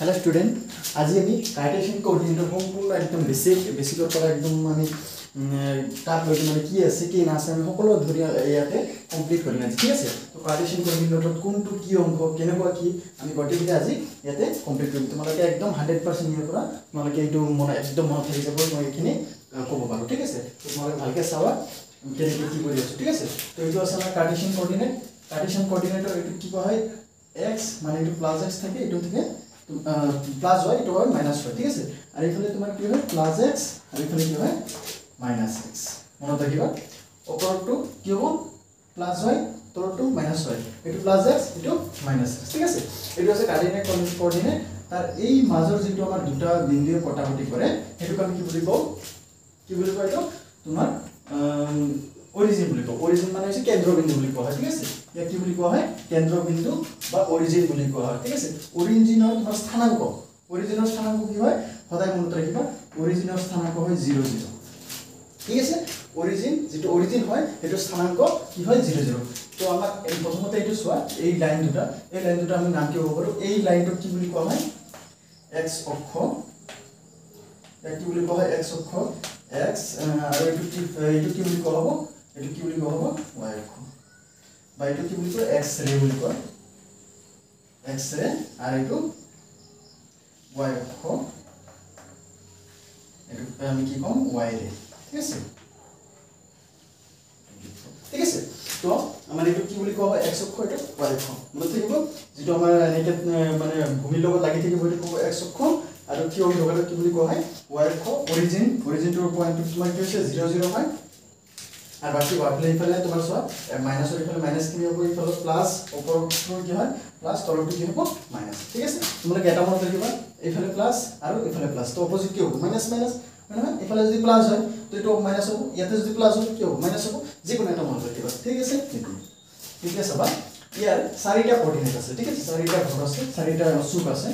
hello student आज আমি কাৰ্টেশিয়ান coordinator সম্পূৰ্ণ একদম বেসিকৰ পৰা একদম আমি তাত লৈ মানে কি আছে কি না আছে আমি সকলো ধৰি ইয়াতে কমপ্লিট কৰিম ঠিক আছে তো কাৰ্টেশিয়ান কোঅৰ্ডিনেটৰত কোনটো কি অংক কেনেকুৱা কি আমি গটিকে আজি ইয়াতে কমপ্লিট কৰিম তোমালোকে একদম 100% ইয়াৰ পৰা তোমালোকে এইটো মন একদম মন থাকি যাব মই এখিনি ক'ব পাৰো ঠিক আছে তো তোমালোকে ভালকে চাবা কেনেকৈ কি কৰি আছো ঠিক আছে তো এইটো আছে আমাৰ কাৰ্টেশিয়ান কোঅৰ্ডিনেটৰ এইটো কি কোৱা হয় x মানে এইটো প্লাস x থাকে এইটো থাকে प्लस y तो माइनस y ठीक है और इफाले तुम्हार কি হয় প্লাস x আর ইফালে কি হয় মাইনাস x মনে রাখিবা উপরটো কি হবে প্লাস y তলটো মাইনাস y এটো প্লাস x এটো মাইনাস x ঠিক আছে এটো আছে কোঅর্ডিনেট তার এই মাজৰ যেটো আমাৰ দুটা বিন্দুৱে কটাকটি কৰে এটো আমি কি বুলি কও এটো তোমাৰ অৰিজিন বুলি কও অৰিজিন মানে হচ্ছে কেন্দ্ৰবিন্দু বুলি কোৱা হয় ঠিক আছে ইয়া কি বুলি কোৱা হয় কেন্দ্ৰবিন্দু বা অৰিজিন বুলি কোৱা হয় ঠিক আছে অৰিজিনৰ তোমাৰ স্থানাঙ্ক অৰিজিনৰ স্থানাঙ্ক কি হয় সদায় মনত ৰাখিবা অৰিজিনৰ স্থানাঙ্ক হয় 0 0 ঠিক আছে অরিজিন যেটো অরিজিন হয় এটো স্থানাঙ্ক কি হয় 0 0 তো আমাক এই প্ৰথমতে এটো চোৱা এই লাইন দুটা আমি নাম কি হ'ব পাৰো এই লাইনটো কি বুলি কোৱা হয় x অক্ষ এটা কি বুলি কোৱা হয় x অক্ষ x আৰু এটো কি বুলি কোৱা হ'ব এটো কি বুলি কোৱা হ'ব y অক্ষ বা এটো কি বুলি কোৱা x ৰে বুলি কোৱা x ৰে আৰু এটো y অক্ষ এটো আমি কি কম y ৰে ঠিক আছে তো আমাৰ এটো কি বুলি কোৱা হয় x অক্ষ এটো y অক্ষ মনত থাকিব যেটো আমাৰ এনেকে মানে ভূমিৰ লগত লাগি থাকিব এটো কোৱা x অক্ষ আৰু কি হ'ব লগতে কি বুলি কোৱা হয় y অক্ষ অৰিজিনটোৰ পয়েন্টটো তোমাৰ কি হৈছে 0 0 হয় আর বাকি ওয়াইফালে ইফালে তোমার সব মাইনাস এর ইফালে মাইনাস কি হবে ইফালে প্লাস উপরটো কি হয় প্লাস তলটো কি হবে মাইনাস ঠিক আছে তোমরা এটা মনে রাখিবা ইফালে প্লাস আর ইফালে প্লাস তো অপোজিট কি হবে মাইনাস মানে ইফালে যদি প্লাস হয় তো এটা মাইনাস হবে ইয়াতে যদি প্লাস হয় কি হবে মাইনাস হবে যে কোনো একটা মনে রাখিবা ঠিক আছে ঠিক আছে বা ইয়ার চাৰিটা কোঅৰ্ডিনেট আছে ঠিক আছে চাৰিটা ঘৰ আছে চাৰিটা চুক আছে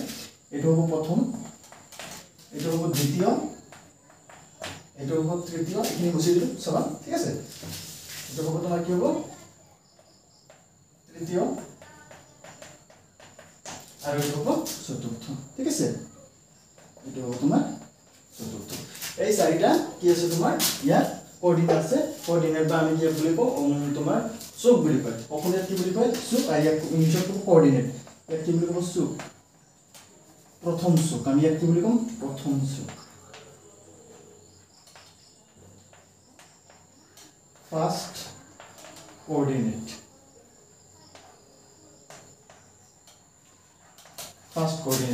এটা হ'ব প্ৰথম এটা হ'ব দ্বিতীয় এটা হ'ব তৃতীয় এখিনি মুছি দিলো সবা ঠিক আছে এটা হ'ব তোমাৰ কি হ'ব তৃতীয় আৰু এটা হ'ব চতুৰ্থ ঠিক আছে এটা হ'ব তোমাৰ চতুৰ্থ এই চাৰিটা কি আছে তোমাৰ ইয়াত কোঅৰ্ডিনেট আছে কোঅৰ্ডিনেট বা আমি কি বুলি কও তোমাৰ চুক বুলি কয় অসমীয়াত কি বুলি কয় চুক আৰু ইয়াক ইংলিছত কোঅৰ্ডিনেট ইয়াক কি বুলি কও চুক প্ৰথম চুক আমি ইয়াক কি বুলি কম প্ৰথম চুক First coordinate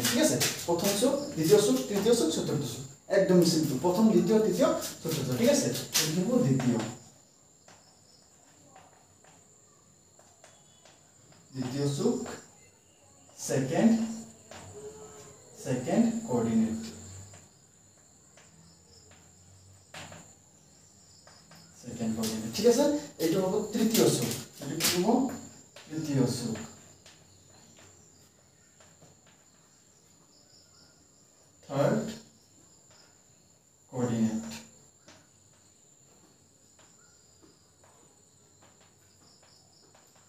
ঠিক আছে প্রথম চুক দ্বিতীয় চুক তৃতীয় চুক চতুর্থ চুক একদম সিম্পল প্রথম দ্বিতীয় তৃতীয় চতুর্থ ঠিক আছে লিখব দ্বিতীয় চুক সেকেন্ড কোঅর্ডিনেট সেকেন্ড কোঅর্ডিনেট ঠিক আছে এইটো হ'ব তৃতীয় চুক এটো কি হ'ব তৃতীয় চুক থার্ড কোঅর্ডিনেট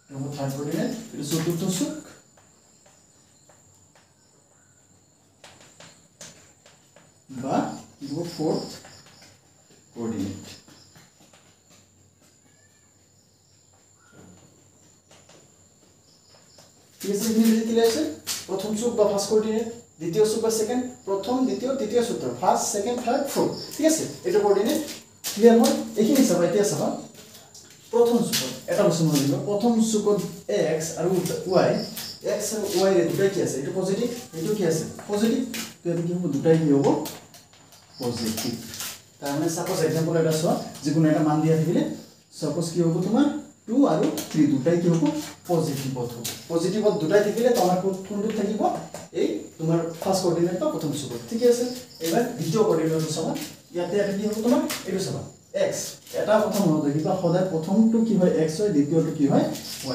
এটো থার্ড কোঅর্ডিনেট এটো চতুর্থ চুক বা এটো ফোর্থ কোঅর্ডিনেট ঠিক আছে এখানে যদি ক্লিয়ার আছে প্রথম চুক বা ফার্স্ট কোঅর্ডিনেট দ্বিতীয় চুক বা সেকেন্ড প্রথম দ্বিতীয় তৃতীয় চতুর্থ ফার্স্ট সেকেন্ড থার্ড ফোর্থ ঠিক আছে এটা কোঅর্ডিনেট ক্লিয়ার হয় এখানে চাবা এতিয়া চাবা প্রথম চুক এটা বস্তু মনে ৰাখিবা প্ৰথম চুকত x আৰু y x আৰু y ৰে দুটাই কি আছে এটা পজিটিভ এটো কি আছে পজিটিভ তো এটা কি হ'ব দুটাই কি হ'ব পজিটিভ তাৰ মানে সাপোজ एग्जांपल এটা চোৱা যিকোনো এটা মান দিয়া থাকিলে সাপোজ কি হ'ব তোমাৰ 2 আৰু 3 দুটাই কি হ'ব পজিটিভত হ'ব পজিটিভত দুটাই থাকিলে তোমাৰ কোনটো থাকিব এই তোমাৰ ফাৰ্স্ট কোঅৰ্ডিনেট বা প্ৰথম চুক ঠিক আছে এবাৰ দ্বিতীয় কোঅৰ্ডিনেট চাবা ইয়াতে এটা কি হ'ব তোমাৰ এইটো চাবা x এটা প্ৰথম মনত ৰাখিবা সদায় প্ৰথমটো কি হয় x হয় দ্বিতীয়টো কি হয়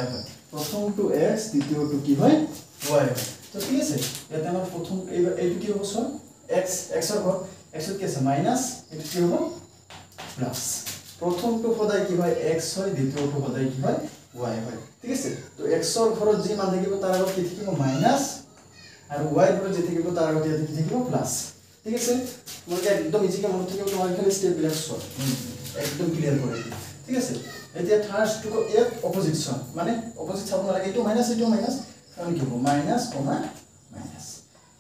y হয় প্ৰথমটো x দ্বিতীয়টো কি হয় y হয় তো ঠিক আছে ইয়াতে আমাৰ প্ৰথম এইটো কি হ'ব চোৱা x ৰ ঘৰ x ত কি আছে মাইনাস এটো কি হ'ব প্লাস প্রথমটো সদায় কি হয় x হয় দ্বিতীয়টো সদায় কি হয় y হয় ঠিক আছে তো x ৰ ঘৰত যি মান থাকিব তাৰ আগত কি থাকিব মাইনাস আৰু y ৰ যে থাকিব তাৰ আগতে ইয়াতে কি থাকিব প্লাস ঠিক আছে তোমালোকে একদম ইজিকে মনত থাকিব তোমাৰ খালি স্টেপ বিলাক চোৱা একদম ক্লিয়াৰ কৰি দিম ঠিক আছে এতিয়া থাৰ্ড টু ইয়াত অপোজিট চাম মানে অপোজিট চাব নালাগে এইটো মাইনাস কাৰণ কি হ'ব মাইনাস কমা মাইনাস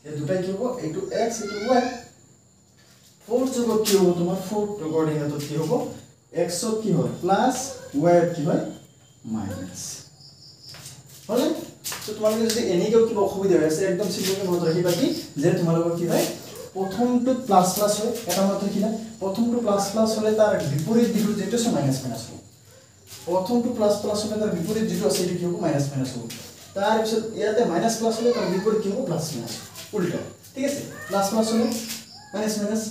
এই দুটাই কি হ'ব এইটো x এইটো y ফোর্থ জগত কি হ'ব তোমাৰ ফোৰ্থ কোঅৰ্ডিনেটত কি হ'ব x ত কি হয় প্লাস y ত কি হয় মাইনাস হলে তো তোমালোকে যদি এনেকেও কিবা অসুবিধা হৈ আছে একদম সিম্পলকে মনত ৰাখিবা কি যে তোমালোকৰ কি হয় প্ৰথমটো প্লাস প্লাস হয় এটা মাত্ৰ কি না প্ৰথমটো প্লাস প্লাস হলে তাৰ বিপৰীত দিশটো যেটো আছে মাইনাস মাইনাস হ'ব প্ৰথমটো প্লাস প্লাস হলে তাৰ বিপৰীত যেটো আছে এটো কি হ'ব মাইনাস মাইনাস হ'ব তাৰ পিছত ইয়াতে মাইনাস প্লাস হলে তাৰ বিপৰীত কি হ'ব প্লাস মাইনাস উল্টা ঠিক আছে প্লাস প্লাস হলে মাইনাস মাইনাস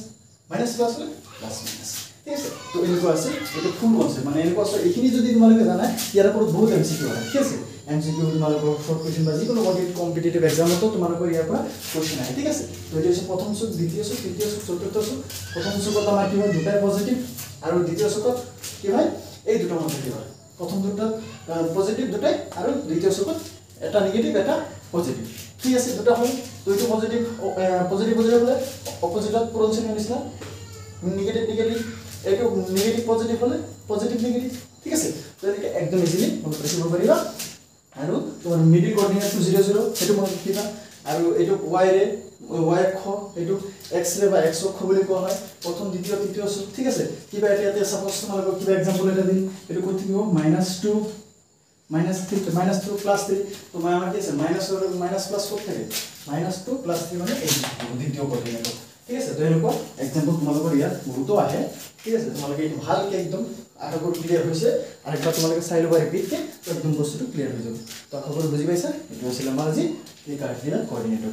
মাইনাস প্লাস হলে প্লাস মাইনাস ঠিক আছে তো এনেকুৱা আছে এটা ফুল কনসেপ্ট মানে এনেকুৱা আছে এইখিনি যদি তোমালোকে জানা ইয়াৰ ওপৰত বহুত এমসিকিউ হয় ঠিক আছে এমসিকিউ তোমালোকৰ শৰ্ট কোশ্চেন বা যিকোনো কম্পিটিটিভ এক্সামতো তোমালোকৰ ইয়াৰ পৰা কোশ্চেন আহে ঠিক আছে তো এটা হৈছে প্ৰথম চুক দ্বিতীয় চুক তৃতীয় চুক চতুৰ্থ চুক প্ৰথম চুকত আমাৰ কি হয় দুটাই পজিটিভ আৰু দ্বিতীয় চুকত কি হয় এই দুটা পজিটিভ হয় প্ৰথম দুটা পজিটিভ দুটাই আৰু দ্বিতীয় চুকত এটা নেগেটিভ এটা পজিটিভ ঠিক আছে দুটা হয় তো এইটো পজিটিভ পজিটিভ হলে অপোজিটত পূৰণ চিহ্ন নিচিনা নেগেটিভ নেগেটিভ এইটো নেগেটিভ পজিটিভ হলে পজিটিভ নেগেটিভ ঠিক আছে তো এনেকৈ একদম ইজিলি মনত ৰাখিব পাৰিবা আৰু তোমাৰ মিডল কোঅৰ্ডিনেট 2 0 0 সেইটো মনত ৰাখিবা আৰু এইটো y ৰে y অক্ষ এইটো x ৰে বা x অক্ষ বুলি কোৱা হয় প্ৰথম দ্বিতীয় তৃতীয় চুক ঠিক আছে কিবা এটা সাপোজ তোমালোকক কিবা এক্সাম্পল এটা দিম এইটো ক'ত থাকিব -2 -3 +3 তো আমাৰ কি আছে মাইনাস প্লাস ক'ত থাকে -2 +3 মানে এই দ্বিতীয় কোঅৰ্ডিনেট ঠিক আছে তো এনেকুৱা এক্সাম্পল তোমালোকৰ ইয়াত বহুতো আহে ঠিক আছে তোমালোকে এইটো ভালকে একদম আটাকৈ ক্লিয়াৰ হৈছে আৰু একবাৰ তোমালোকে চাই ল'বা ৰিপিটকে তো একদম বস্তুটো ক্লিয়াৰ হৈ যাব তো আশা কৰোঁ বুজি পাইছা এইটো আছিল আমাৰ আজি এই কাৰ্ডিনেল কোঅৰ্ডিনেটৰ